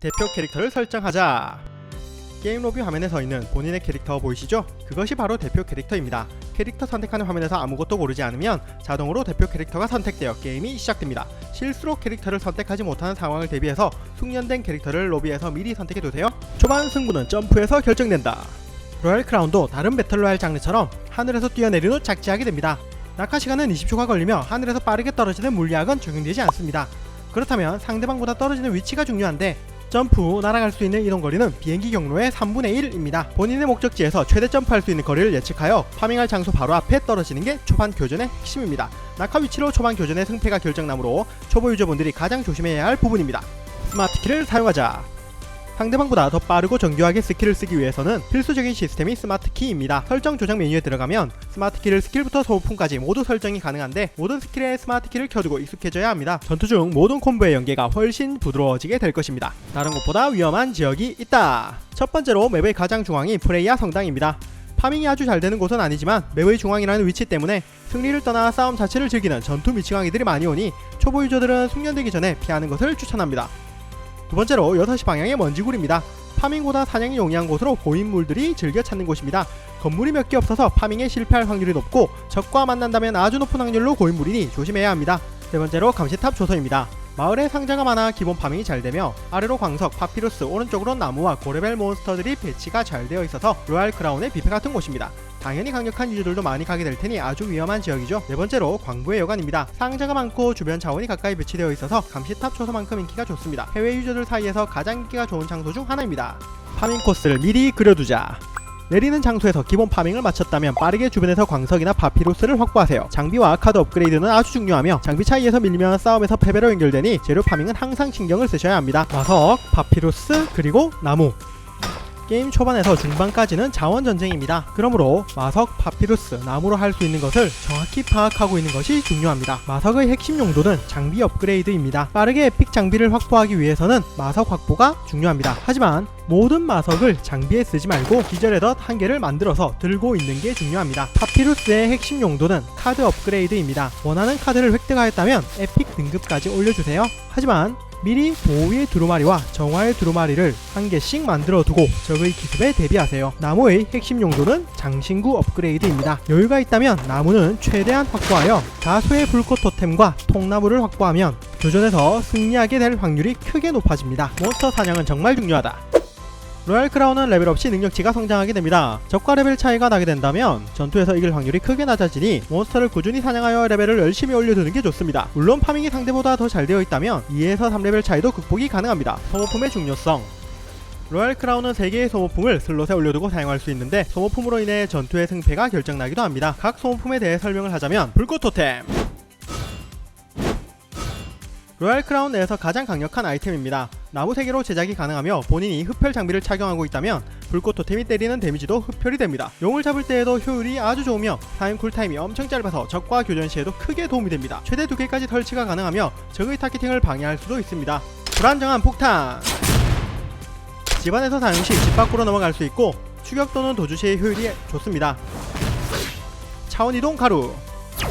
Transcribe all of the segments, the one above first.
대표 캐릭터를 설정하자. 게임 로비 화면에 서있는 본인의 캐릭터 보이시죠? 그것이 바로 대표 캐릭터입니다. 캐릭터 선택하는 화면에서 아무것도 고르지 않으면 자동으로 대표 캐릭터가 선택되어 게임이 시작됩니다. 실수로 캐릭터를 선택하지 못하는 상황을 대비해서 숙련된 캐릭터를 로비에서 미리 선택해두세요. 초반 승부는 점프에서 결정된다. 로얄 크라운도 다른 배틀로얄 장르처럼 하늘에서 뛰어내린 후 착지하게 됩니다. 낙하 시간은 20초가 걸리며 하늘에서 빠르게 떨어지는 물리학은 적용되지 않습니다. 그렇다면 상대방보다 떨어지는 위치가 중요한데 점프 후 날아갈 수 있는 이동거리는 비행기 경로의 3분의 1입니다. 본인의 목적지에서 최대 점프할 수 있는 거리를 예측하여 파밍할 장소 바로 앞에 떨어지는 게 초반 교전의 핵심입니다. 낙하 위치로 초반 교전의 승패가 결정나므로 초보 유저분들이 가장 조심해야 할 부분입니다. 스마트 키를 사용하자. 상대방보다 더 빠르고 정교하게 스킬을 쓰기 위해서는 필수적인 시스템이 스마트 키입니다. 설정 조작 메뉴에 들어가면 스마트 키를 스킬부터 소모품까지 모두 설정이 가능한데 모든 스킬에 스마트 키를 켜두고 익숙해져야 합니다. 전투 중 모든 콤보의 연계가 훨씬 부드러워지게 될 것입니다. 다른 곳보다 위험한 지역이 있다. 첫 번째로 맵의 가장 중앙이 프레이아 성당입니다. 파밍이 아주 잘 되는 곳은 아니지만 맵의 중앙이라는 위치 때문에 승리를 떠나 싸움 자체를 즐기는 전투 미치광이들이 많이 오니 초보 유저들은 숙련되기 전에 피하는 것을 추천합니다. 두 번째로 6시 방향의 먼지굴입니다. 파밍보다 사냥이 용이한 곳으로 고인물들이 즐겨 찾는 곳입니다. 건물이 몇 개 없어서 파밍에 실패할 확률이 높고 적과 만난다면 아주 높은 확률로 고인물이니 조심해야 합니다. 세 번째로 감시탑 조서입니다. 마을에 상자가 많아 기본 파밍이 잘 되며 아래로 광석, 파피루스, 오른쪽으로 나무와 고레벨 몬스터들이 배치가 잘 되어 있어서 로얄 크라운의 뷔페 같은 곳입니다. 당연히 강력한 유저들도 많이 가게 될 테니 아주 위험한 지역이죠. 네 번째로 광부의 여관입니다. 상자가 많고 주변 자원이 가까이 배치되어 있어서 감시탑 초소만큼 인기가 좋습니다. 해외 유저들 사이에서 가장 인기가 좋은 장소 중 하나입니다. 파밍 코스를 미리 그려두자. 내리는 장소에서 기본 파밍을 마쳤다면 빠르게 주변에서 광석이나 파피루스를 확보하세요. 장비와 카드 업그레이드는 아주 중요하며 장비 차이에서 밀리면 싸움에서 패배로 연결되니 재료 파밍은 항상 신경을 쓰셔야 합니다. 마석, 파피루스, 그리고 나무. 게임 초반에서 중반까지는 자원 전쟁입니다. 그러므로 마석, 파피루스, 나무로 할 수 있는 것을 정확히 파악하고 있는 것이 중요합니다. 마석의 핵심 용도는 장비 업그레이드입니다. 빠르게 에픽 장비를 확보하기 위해서는 마석 확보가 중요합니다. 하지만 모든 마석을 장비에 쓰지 말고 기절의 한 개를 만들어서 들고 있는 게 중요합니다. 파피루스의 핵심 용도는 카드 업그레이드입니다. 원하는 카드를 획득하였다면 에픽 등급까지 올려주세요. 하지만 미리 보호의 두루마리와 정화의 두루마리를 한 개씩 만들어 두고 적의 기습에 대비하세요. 나무의 핵심 용도는 장신구 업그레이드입니다. 여유가 있다면 나무는 최대한 확보하여 다수의 불꽃 토템과 통나무를 확보하면 교전에서 승리하게 될 확률이 크게 높아집니다. 몬스터 사냥은 정말 중요하다. 로얄 크라운은 레벨 없이 능력치가 성장하게 됩니다. 적과 레벨 차이가 나게 된다면 전투에서 이길 확률이 크게 낮아지니 몬스터를 꾸준히 사냥하여 레벨을 열심히 올려두는 게 좋습니다. 물론 파밍이 상대보다 더 잘 되어 있다면 2에서 3레벨 차이도 극복이 가능합니다. 소모품의 중요성. 로얄 크라운은 3개의 소모품을 슬롯에 올려두고 사용할 수 있는데 소모품으로 인해 전투의 승패가 결정나기도 합니다. 각 소모품에 대해 설명을 하자면 불꽃 토템. 로얄 크라운 내에서 가장 강력한 아이템입니다. 나무 3개로 제작이 가능하며 본인이 흡혈 장비를 착용하고 있다면 불꽃 토템이 때리는 데미지도 흡혈이 됩니다. 용을 잡을 때에도 효율이 아주 좋으며 사용 쿨타임이 엄청 짧아서 적과 교전 시에도 크게 도움이 됩니다. 최대 2개까지 설치가 가능하며 적의 타겟팅을 방해할 수도 있습니다. 불안정한 폭탄. 집안에서 사용 시 집 밖으로 넘어갈 수 있고 추격 또는 도주 시의 효율이 좋습니다. 차원 이동 가루.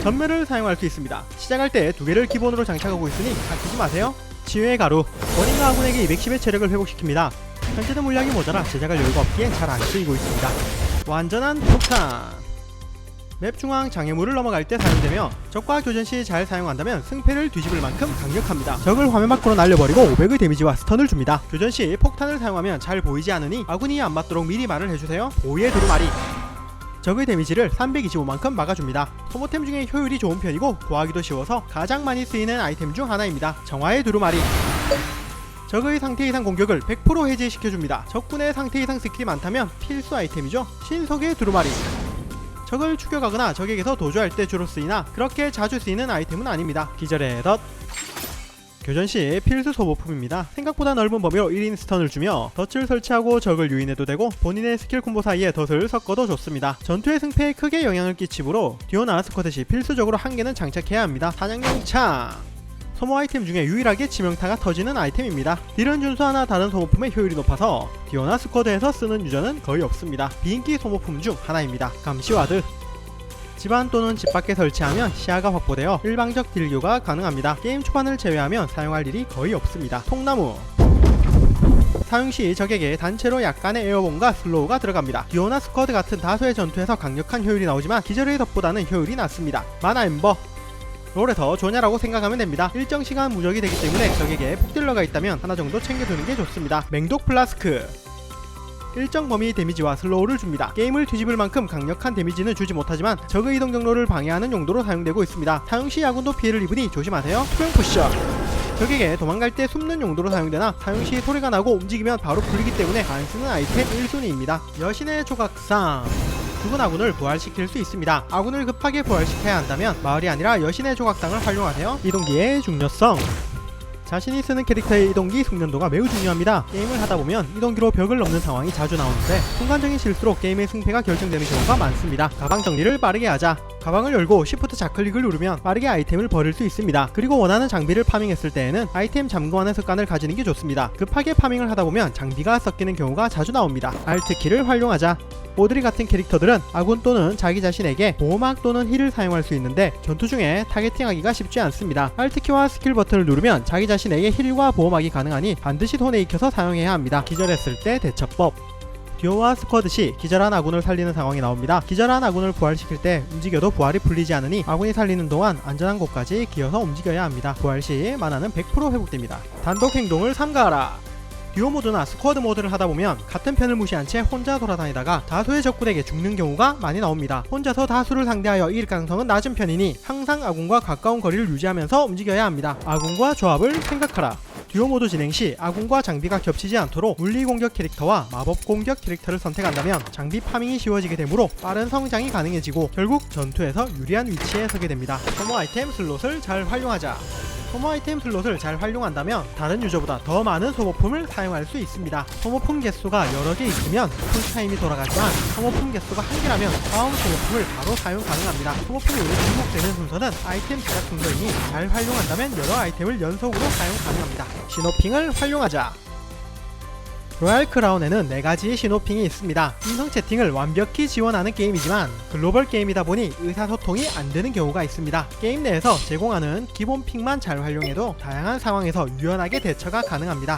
전멸을 사용할 수 있습니다. 시작할 때 2개를 기본으로 장착하고 있으니 아끼지 마세요. 치유의 가루. 원인과 아군에게 210의 체력을 회복시킵니다. 현재는 물량이 모자라 제작할 여유가 없기에 잘 안 쓰이고 있습니다. 완전한 폭탄. 맵 중앙 장애물을 넘어갈 때 사용되며 적과 교전 시 잘 사용한다면 승패를 뒤집을 만큼 강력합니다. 적을 화면 밖으로 날려버리고 500의 데미지와 스턴을 줍니다. 교전 시 폭탄을 사용하면 잘 보이지 않으니 아군이 안 맞도록 미리 말을 해주세요. 보호의 두루마리. 적의 데미지를 325만큼 막아줍니다. 소모템 중에 효율이 좋은 편이고 구하기도 쉬워서 가장 많이 쓰이는 아이템 중 하나입니다. 정화의 두루마리. 적의 상태 이상 공격을 100% 해제시켜줍니다. 적군의 상태 이상 스킬이 많다면 필수 아이템이죠. 신속의 두루마리. 적을 추격하거나 적에게서 도주할 때 주로 쓰이나 그렇게 자주 쓰이는 아이템은 아닙니다. 기절의 덫. 교전시 필수 소모품입니다. 생각보다 넓은 범위로 1인 스턴을 주며 덫을 설치하고 적을 유인해도 되고 본인의 스킬 콤보 사이에 덫을 섞어도 좋습니다. 전투의 승패에 크게 영향을 끼치므로 듀오나 스쿼드시 필수적으로 한 개는 장착해야 합니다. 사냥용 창. 소모 아이템 중에 유일하게 치명타가 터지는 아이템입니다. 딜은 준수하나 다른 소모품의 효율이 높아서 듀오나 스쿼드에서 쓰는 유저는 거의 없습니다. 비인기 소모품 중 하나입니다. 감시와드. 집안 또는 집 밖에 설치하면 시야가 확보되어 일방적 딜교가 가능합니다. 게임 초반을 제외하면 사용할 일이 거의 없습니다. 통나무. 사용시 적에게 단체로 약간의 에어본과 슬로우가 들어갑니다. 듀오나 스쿼드 같은 다수의 전투에서 강력한 효율이 나오지만 기절의 덕보다는 효율이 낮습니다. 마나 엠버 롤에서 조냐라고 생각하면 됩니다. 일정 시간 무적이 되기 때문에 적에게 폭딜러가 있다면 하나 정도 챙겨두는 게 좋습니다. 맹독 플라스크 일정 범위의 데미지와 슬로우를 줍니다. 게임을 뒤집을 만큼 강력한 데미지는 주지 못하지만 적의 이동 경로를 방해하는 용도로 사용되고 있습니다. 사용시 아군도 피해를 입으니 조심하세요. 투명 푸셔 적에게 도망갈 때 숨는 용도로 사용되나 사용시 소리가 나고 움직이면 바로 풀리기 때문에 안 쓰는 아이템 1순위입니다. 여신의 조각상 죽은 아군을 부활시킬 수 있습니다. 아군을 급하게 부활시켜야 한다면 마을이 아니라 여신의 조각상을 활용하세요. 이동기의 중요성 자신이 쓰는 캐릭터의 이동기 숙련도가 매우 중요합니다. 게임을 하다보면 이동기로 벽을 넘는 상황이 자주 나오는데 순간적인 실수로 게임의 승패가 결정되는 경우가 많습니다. 가방 정리를 빠르게 하자. 가방을 열고 Shift 좌클릭을 누르면 빠르게 아이템을 버릴 수 있습니다. 그리고 원하는 장비를 파밍했을 때에는 아이템 잠금하는 습관을 가지는 게 좋습니다. 급하게 파밍을 하다보면 장비가 섞이는 경우가 자주 나옵니다. Alt키를 활용하자. 오드리 같은 캐릭터들은 아군 또는 자기 자신에게 보호막 또는 힐을 사용할 수 있는데 전투 중에 타겟팅하기가 쉽지 않습니다. Alt키와 스킬 버튼을 누르면 자기 자신에게 힐과 보호막이 가능하니 반드시 손에 익혀서 사용해야 합니다. 기절했을 때 대처법 듀오와 스쿼드 시 기절한 아군을 살리는 상황이 나옵니다. 기절한 아군을 부활시킬 때 움직여도 부활이 풀리지 않으니 아군이 살리는 동안 안전한 곳까지 기어서 움직여야 합니다. 부활 시 마나는 100% 회복됩니다. 단독 행동을 삼가하라. 듀오 모드나 스쿼드 모드를 하다보면 같은 편을 무시한 채 혼자 돌아다니다가 다수의 적군에게 죽는 경우가 많이 나옵니다. 혼자서 다수를 상대하여 이길 가능성은 낮은 편이니 항상 아군과 가까운 거리를 유지하면서 움직여야 합니다. 아군과 조합을 생각하라. 듀오 모드 진행 시 아군과 장비가 겹치지 않도록 물리 공격 캐릭터와 마법 공격 캐릭터를 선택한다면 장비 파밍이 쉬워지게 되므로 빠른 성장이 가능해지고 결국 전투에서 유리한 위치에 서게 됩니다. 소모 아이템 슬롯을 잘 활용하자. 소모 아이템 슬롯을 잘 활용한다면 다른 유저보다 더 많은 소모품을 사용할 수 있습니다. 소모품 개수가 여러 개 있으면 쿨타임이 돌아가지만 소모품 개수가 한 개라면 다음 소모품을 바로 사용 가능합니다. 소모품이 오래 중복되는 순서는 아이템 제작 순서이니 잘 활용한다면 여러 아이템을 연속으로 사용 가능합니다. 신호핑을 활용하자. 로얄 크라운에는 4가지의 신호핑이 있습니다. 음성 채팅을 완벽히 지원하는 게임이지만 글로벌 게임이다 보니 의사소통이 안되는 경우가 있습니다. 게임 내에서 제공하는 기본 핑만 잘 활용해도 다양한 상황에서 유연하게 대처가 가능합니다.